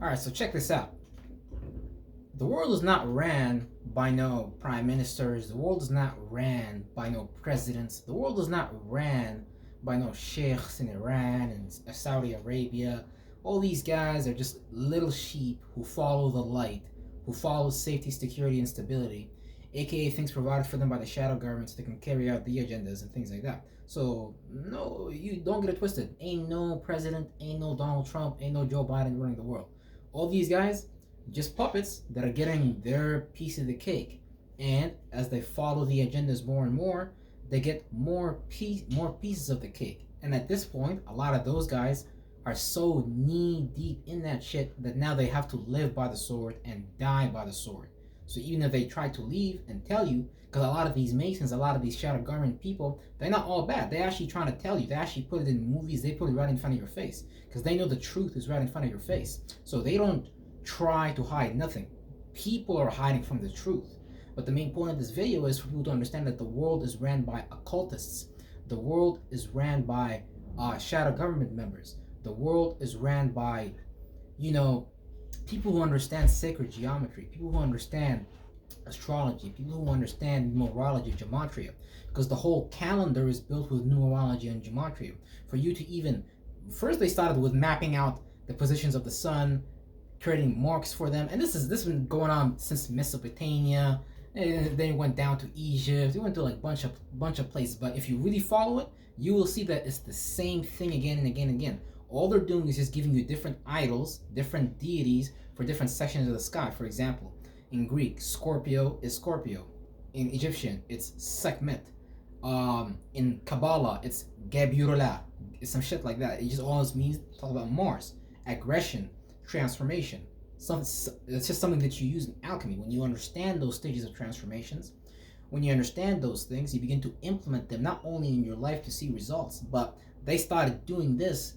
Alright, so check this out. The world is not ran by no prime ministers. The world is not ran by no presidents. The world is not ran by no sheikhs in Iran and Saudi Arabia. All these guys are just little sheep who follow the light, who follow safety, security, and stability, aka things provided for them by the shadow government so they can carry out the agendas and things like that. So, no, you don't get it twisted. Ain't no president, ain't no Donald Trump, ain't no Joe Biden running the world. All these guys, just puppets that are getting their piece of the cake. And as they follow the agendas more and more, they get more pieces of the cake. And at this point, a lot of those guys are so knee deep in that shit that now they have to live by the sword and die by the sword. So even if they try to leave and tell you, because a lot of these Masons, a lot of these shadow government people, they're not all bad. They're actually trying to tell you. They actually put it in movies. They put it right in front of your face because they know the truth is right in front of your face. So they don't try to hide nothing. People are hiding from the truth. But the main point of this video is for people to understand that the world is ran by occultists. The world is ran by shadow government members. The world is ran by, people who understand sacred geometry, people who understand astrology, people who understand numerology, gematria, because the whole calendar is built with numerology and gematria. For you to even, first they started with mapping out the positions of the sun, creating marks for them, and this has been going on since Mesopotamia, and then it went down to Egypt. It went to like bunch of places. But if you really follow it, you will see that it's the same thing again and again and again. All they're doing is just giving you different idols, different deities for different sections of the sky. For example, in Greek, Scorpio is Scorpio. In Egyptian, it's Sekhmet. In Kabbalah, it's Geburullah. It's some shit like that. It just always means talk about Mars, aggression, transformation. It's just something that you use in alchemy. When you understand those stages of transformations, when you understand those things, you begin to implement them not only in your life to see results, but they started doing this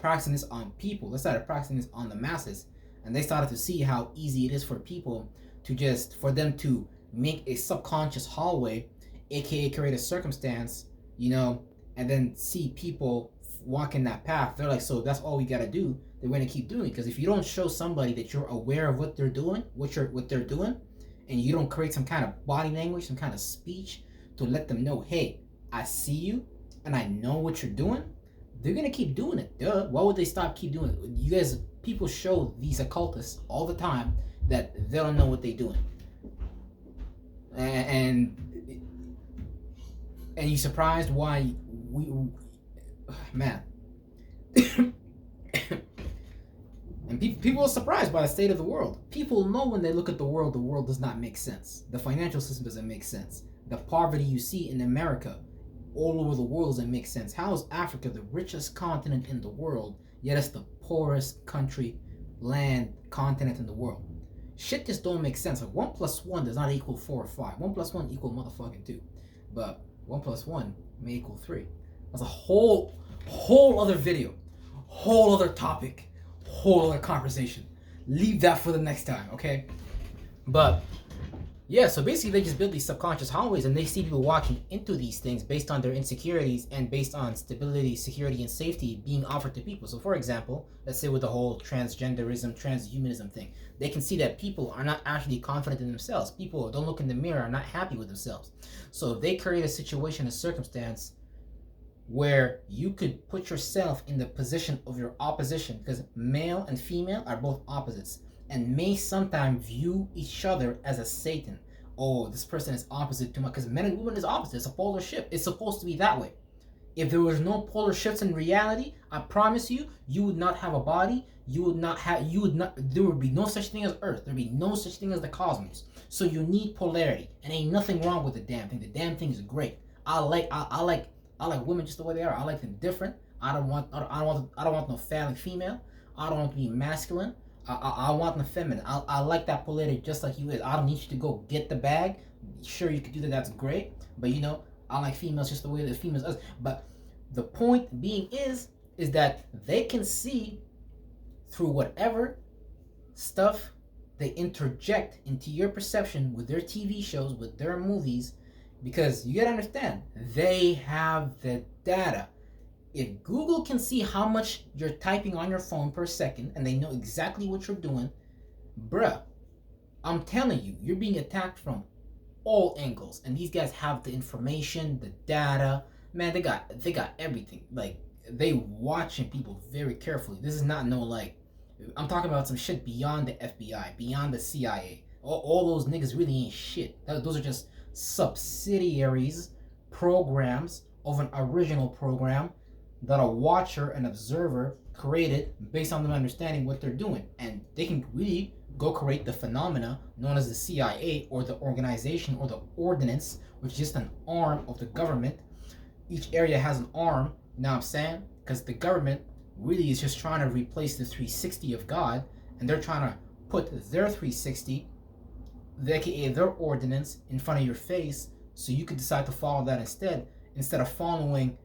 practicing this on people. They started practicing this on the masses, and they started to see how easy it is for people for them to make a subconscious hallway, aka create a circumstance, and then see people walking that path. They're like, so that's all we gotta do. They're gonna keep doing it, because if you don't show somebody that you're aware of what they're doing, what they're doing, and you don't create some kind of body language, some kind of speech to let them know, hey, I see you and I know what you're doing, they're gonna keep doing it. Duh. Why would they keep doing it? You guys, people show these occultists all the time that they don't know what they're doing, and you surprised why man. And people are surprised by the state of the world. People know when they look at the world does not make sense. The financial system doesn't make sense. The poverty you see in America, all over the world, doesn't make sense. How is Africa the richest continent in the world, yet it's the poorest country, land, continent in the world? Shit just don't make sense. Like 1 + 1 does not equal 4 or 5. 1 + 1 equal motherfucking 2. But 1 + 1 may equal 3. That's a whole other video, whole other topic, whole other conversation. Leave that for the next time, okay? But yeah, so basically they just build these subconscious hallways, and they see people walking into these things based on their insecurities and based on stability, security, and safety being offered to people. So for example, let's say with the whole transgenderism, transhumanism thing, they can see that people are not actually confident in themselves. People don't look in the mirror, are not happy with themselves. So they create a situation, a circumstance where you could put yourself in the position of your opposition, because male and female are both opposites and may sometimes view each other as a Satan. Oh, this person is opposite to my, because men and women is opposite. It's a polar shift. It's supposed to be that way. If there was no polar shifts in reality, I promise you, you would not have a body. There would be no such thing as Earth. There'd be no such thing as the cosmos. So you need polarity, and ain't nothing wrong with the damn thing. The damn thing is great. I like women just the way they are. I like them different. I don't want no phallic female. I don't want to be masculine. I want the feminine. I like that polarity just like you is. I don't need you to go get the bag. Sure, you could do that. That's great. But I like females just the way the females are. But the point being is that they can see through whatever stuff they interject into your perception with their TV shows, with their movies, because you gotta understand, they have the data. If Google can see how much you're typing on your phone per second and they know exactly what you're doing, bruh, I'm telling you, you're being attacked from all angles. And these guys have the information, the data. Man, they got everything. Like, they watching people very carefully. This is not no, like, I'm talking about some shit beyond the FBI, beyond the CIA. All those niggas really ain't shit. Those are just subsidiaries, programs of an original program that a watcher, an observer, created based on them understanding what they're doing. And they can really go create the phenomena known as the CIA or the organization or the ordinance, which is just an arm of the government. Each area has an arm, you know what I'm saying? Because the government really is just trying to replace the 360 of God, and they're trying to put their 360, aka their ordinance, in front of your face so you could decide to follow that instead of following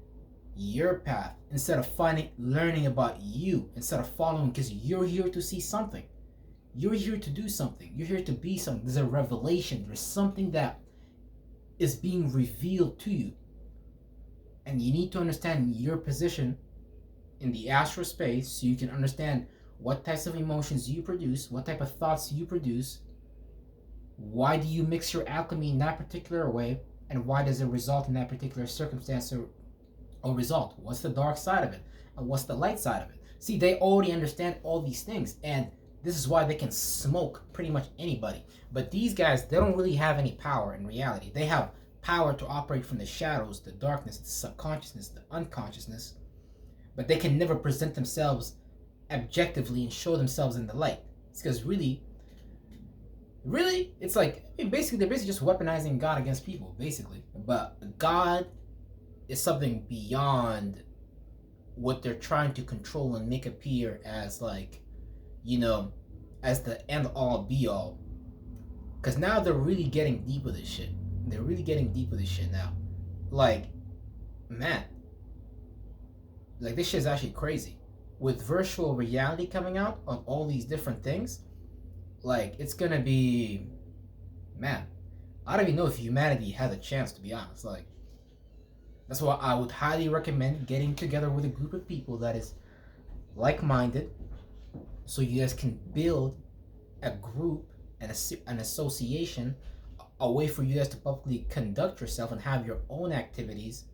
your path, instead of learning about you, instead of following, because you're here to see something. You're here to do something. You're here to be something. There's a revelation. There's something that is being revealed to you. And you need to understand your position in the astral space so you can understand what types of emotions you produce, what type of thoughts you produce, why do you mix your alchemy in that particular way, and why does it result in that particular circumstance or result? What's the dark side of it? And what's the light side of it? See, they already understand all these things, and this is why they can smoke pretty much anybody. But these guys, they don't really have any power in reality. They have power to operate from the shadows, the darkness, the subconsciousness, the unconsciousness, but they can never present themselves objectively and show themselves in the light. It's because really, it's like, I mean, basically, they're basically just weaponizing God against people, basically. But God is something beyond what they're trying to control and make appear as, like, you know, as the end all be all. Because now they're really getting deep with this shit. They're really getting deep with this shit now. Like, man. Like, this shit's actually crazy. With virtual reality coming out on all these different things, like, it's gonna be, man, I don't even know if humanity has a chance, to be honest. Like, that's why I would highly recommend getting together with a group of people that is like-minded, so you guys can build a group and an association, a way for you guys to publicly conduct yourself and have your own activities,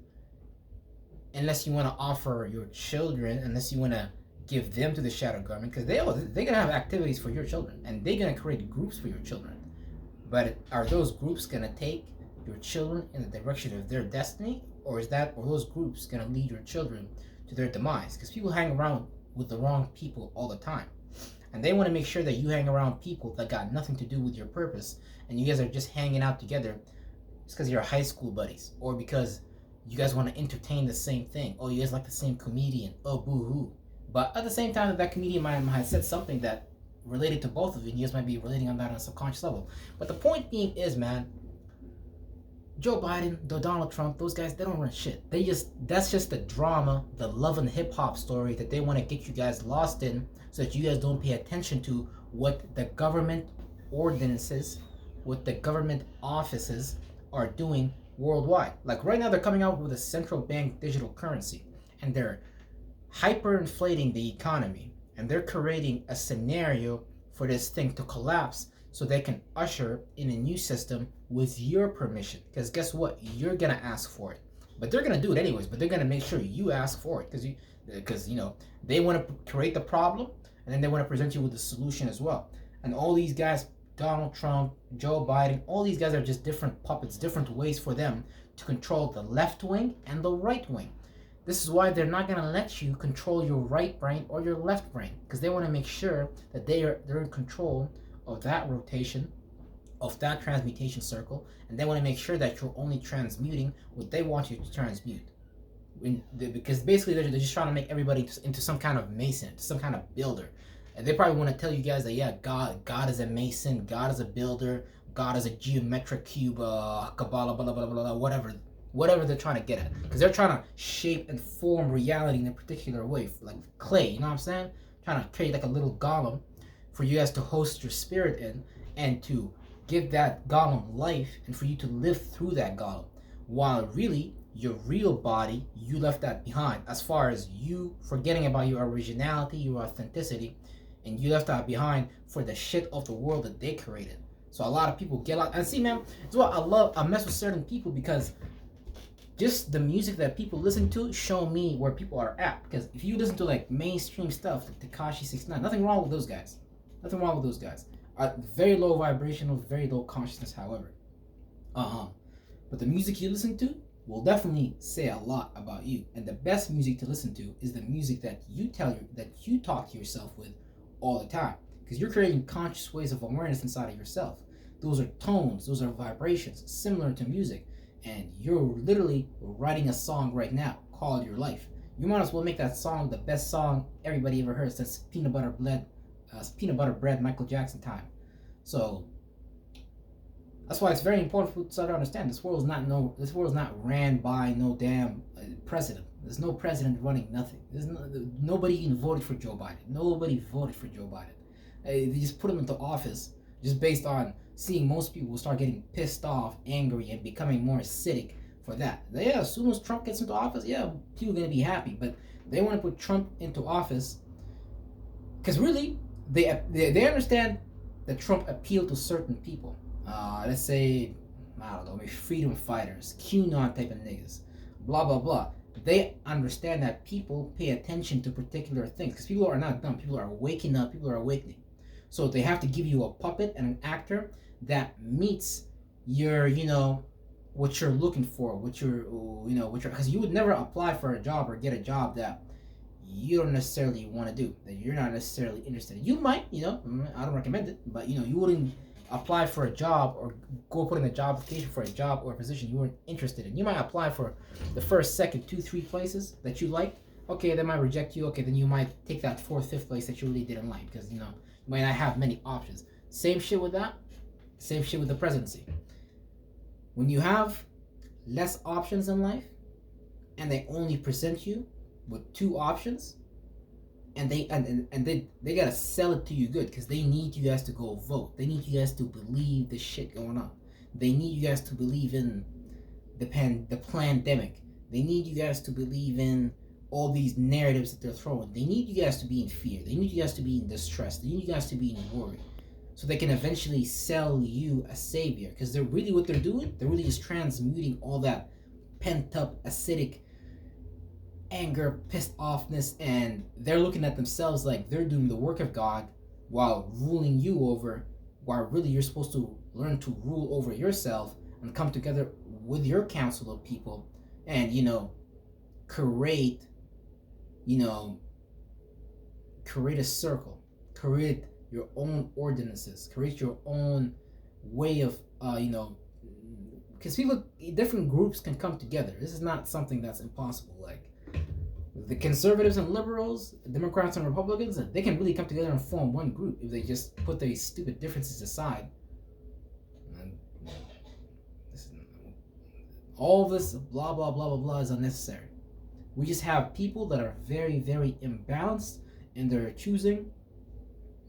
unless you want to offer your children, unless you want to give them to the shadow government, because they're gonna have activities for your children, and they're gonna create groups for your children. But are those groups gonna take your children in the direction of their destiny, or are those groups gonna lead your children to their demise? Because people hang around with the wrong people all the time, and they want to make sure that you hang around people that got nothing to do with your purpose, and you guys are just hanging out together just because you're high school buddies, or because you guys want to entertain the same thing. Oh, you guys like the same comedian. Oh, boo-hoo. But at the same time, that comedian might have said something that related to both of you, and you guys might be relating on that on a subconscious level. But the point being is, man, Joe Biden, Donald Trump, those guys, they don't run shit. That's just the drama, the love and hip hop story that they want to get you guys lost in, so that you guys don't pay attention to what the government ordinances, what the government offices are doing worldwide. Like right now, they're coming out with a central bank digital currency, and they're hyperinflating the economy, and they're creating a scenario for this thing to collapse so they can usher in a new system with your permission. Because guess what? You're gonna ask for it, but they're gonna do it anyways. But they're gonna make sure you ask for it, because you know they want to create the problem, and then they want to present you with the solution as well. And all these guys, Donald Trump, Joe Biden, all these guys are just different puppets, different ways for them to control the left wing and the right wing. This is why they're not going to let you control your right brain or your left brain, because they want to make sure that they're in control of that rotation, of that transmutation circle, and they want to make sure that you're only transmuting what they want you to transmute. Because basically they're just trying to make everybody into some kind of mason, some kind of builder. And they probably want to tell you guys that, yeah, God is a mason, God is a builder, God is a geometric cube, Kabbalah, blah, blah, blah, blah, whatever they're trying to get at. Because they're trying to shape and form reality in a particular way, like clay, you know what I'm saying? Trying to create like a little golem for you guys to host your spirit in, and to give that golem life, and for you to live through that golem. While really, your real body, you left that behind. As far as you forgetting about your originality, your authenticity, and you left that behind for the shit of the world that they created. So a lot of people get out and see, man. It's what I love. I mess with certain people because just the music that people listen to show me where people are at. Because if you listen to like mainstream stuff, like Tekashi 69, nothing wrong with those guys. Nothing wrong with those guys. Very low vibrational, very low consciousness, however. But the music you listen to will definitely say a lot about you. And the best music to listen to is the music that you talk to yourself with all the time. Because you're creating conscious ways of awareness inside of yourself. Those are tones, those are vibrations, similar to music. And you're literally writing a song right now called your life. You might as well make that song the best song everybody ever heard since Peanut Butter Bread Michael Jackson time. So that's why it's very important for people to understand this world is not ran by no damn president. There's no president running nothing. Nobody even voted for Joe Biden. Nobody voted for Joe Biden. They just put him into office just based on seeing most people start getting pissed off, angry, and becoming more acidic for that. Yeah, as soon as Trump gets into office, yeah, people are gonna be happy. But they want to put Trump into office because really they understand that Trump appealed to certain people. Let's say, I don't know, maybe freedom fighters, QAnon type of niggas, blah blah blah. They understand that people pay attention to particular things because people are not dumb. People are waking up. People are awakening. So they have to give you a puppet and an actor that meets your, what you're looking for, because you would never apply for a job or get a job that you don't necessarily want to do, that you're not necessarily interested in. You might, I don't recommend it, but you wouldn't apply for a job or go put in a job application for a job or a position you weren't interested in. You might apply for the first, second, 2, 3 places that you liked. Okay, they might reject you. Okay, then you might take that 4th, 5th place that you really didn't like because you might not have many options. Same shit with that. Same shit with the presidency. When you have less options in life and they only present you with 2 options, and they gotta sell it to you good because they need you guys to go vote. They need you guys to believe the shit going on. They need you guys to believe in the pandemic. They need you guys to believe in all these narratives that they're throwing. They need you guys to be in fear. They need you guys to be in distress. They need you guys to be in worry. So they can eventually sell you a savior. Because they're really what they're doing, they're really just transmuting all that pent up, acidic anger, pissed offness, and they're looking at themselves like they're doing the work of God while ruling you over, while really you're supposed to learn to rule over yourself and come together with your council of people and create a circle, create your own ordinances, create your own way of because different groups can come together. This is not something that's impossible. Like the conservatives and liberals, Democrats and Republicans, they can really come together and form one group if they just put their stupid differences aside. And all this blah blah blah blah blah is unnecessary. We just have people that are very, very imbalanced and they're choosing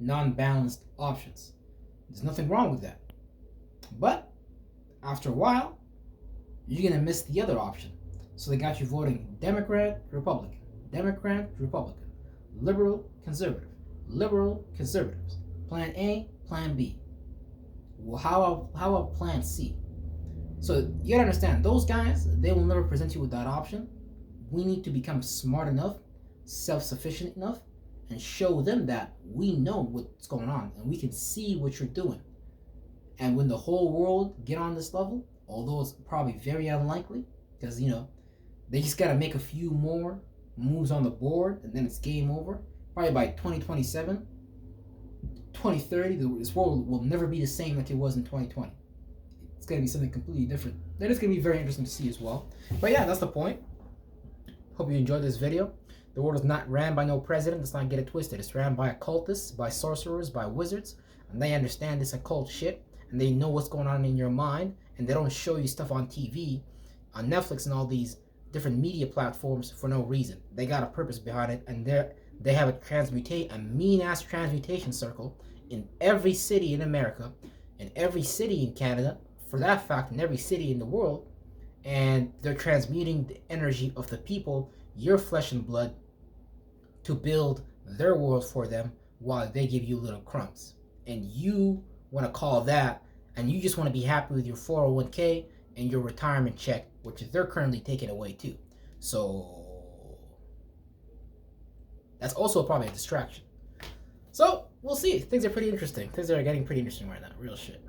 non-balanced options. There's nothing wrong with that. But after a while, you're gonna miss the other option. So they got you voting Democrat, Republican, Democrat, Republican, liberal, conservative, liberal, conservatives. Plan A, Plan B. Well, how about Plan C? So you gotta understand, those guys, they will never present you with that option. We need to become smart enough, self-sufficient enough, and show them that we know what's going on and we can see what you're doing. And when the whole world get on this level, although it's probably very unlikely, because they just gotta make a few more moves on the board and then it's game over. Probably by 2027, 2030, this world will never be the same like it was in 2020. It's gonna be something completely different. That is gonna be very interesting to see as well. But yeah, that's the point. Hope you enjoyed this video. The world is not ran by no president. Let's not get it twisted. It's ran by occultists, by sorcerers, by wizards. And they understand this occult shit. And they know what's going on in your mind. And they don't show you stuff on TV, on Netflix and all these different media platforms for no reason. They got a purpose behind it. And they have a mean-ass transmutation circle in every city in America, in every city in Canada, for that fact, in every city in the world. and they're transmuting the energy of the people, your flesh and blood, to build their world for them while they give you little crumbs. And you want to call that, and you just want to be happy with your 401k and your retirement check, which they're currently taking away too. So that's also probably a distraction. So we'll see. Things are pretty interesting. Things are getting pretty interesting right now. Real shit.